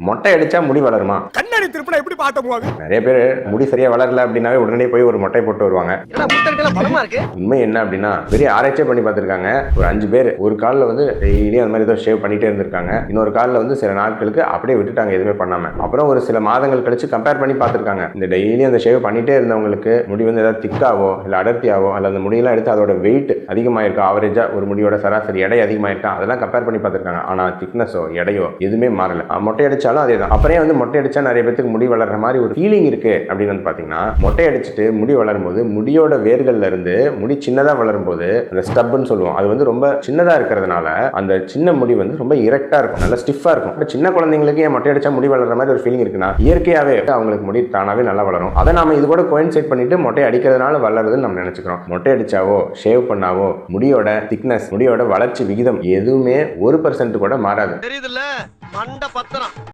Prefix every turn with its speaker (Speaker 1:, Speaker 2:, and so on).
Speaker 1: மொட்டை அடிச்சா முடி வளருமா?
Speaker 2: கண்ணாடி திருப்பினா எப்படி பார்த்த போவாங்க?
Speaker 1: நிறைய பேர் முடி சரியா வளரல அப்படின்னாவே உடனே போய் ஒரு மொட்டை போட்டு வருவாங்க. உண்மை என்ன அப்படின்னா பெரிய ஆராய்ச்சியே பண்ணி பார்த்திருக்காங்க. ஒரு 5 பேர் ஒரு காலில் வந்து டெய்லியும் அந்த மாதிரி ஏதோ ஷேவ் பண்ணிட்டே இருந்திருக்காங்க. இன்னொரு காலில் வந்து சில நாட்களுக்கு அப்படியே விட்டுட்டாங்க எதுவுமே பண்ணாம. அப்புறம் ஒரு சில மாதங்கள் கழிச்சு கம்பேர் பண்ணி பார்த்திருக்காங்க. இந்த டெய்லியும் அந்த ஷேவ் பண்ணிட்டே இருந்தவங்களுக்கு முடி வந்து ஏதாவது திக்காவோ இல்லை அடர்த்தியாவோ அல்ல அந்த முடியெல்லாம் எடுத்து அதோட வெயிட் அதிகமாயிருக்கா, ஆவரேஜா ஒரு முடியோட சராசரி எடை அதிகமாயிருக்கா, அதெல்லாம் கம்பேர் பண்ணி பார்த்திருக்காங்க. ஆனா திக்னஸோ எடையோ எதுவுமே மாறல. மொட்டை அடிச்சாலும் அதே தான். அப்புறம் வந்து மொட்டை அடிச்சா நிறைய பேருக்கு முடி வளர்ற மாதிரி ஒரு ஃபீலிங் இருக்கு அப்படின்னு வந்து பாத்தீங்கன்னா, மொட்டை அடிச்சுட்டு முடி வளரும் போது முடியோட வேர்கள்ல இருந்து முடி சின்னதா வளரும் போது அந்த ஸ்டப்னு சொல்லுவோம், அது வந்து ரொம்ப சின்னதா இருக்கிறதுனால அந்த சின்ன முடி வந்து ரொம்ப இரெக்டா இருக்கும், நல்லா ஸ்டிஃபா இருக்கும். இப்போ சின்ன குழந்தைங்களுக்கு ஏன் மொட்டை அடிச்சா முடி வளர்ற மாதிரி ஒரு ஃபீலிங் இருக்குன்னா, இயற்கையாவே அவங்களுக்கு முடி தானாவே நல்லா வளரும். அதை நாம இது கூட கோயின்சைட் பண்ணிட்டு மொட்டை அடிக்கிறதுனால வளருதுன்னு நம்ம நினைச்சுக்கிறோம். மொட்டை அடிச்சாவோ ஷேவ் பண்ணாவோ முடியோட திக்னஸ், முடியோட வளர்ச்சி விகிதம் எதுவுமே 1% கூட மாறாது.
Speaker 3: தெரியுதுல்ல மண்ட பத்திரம்.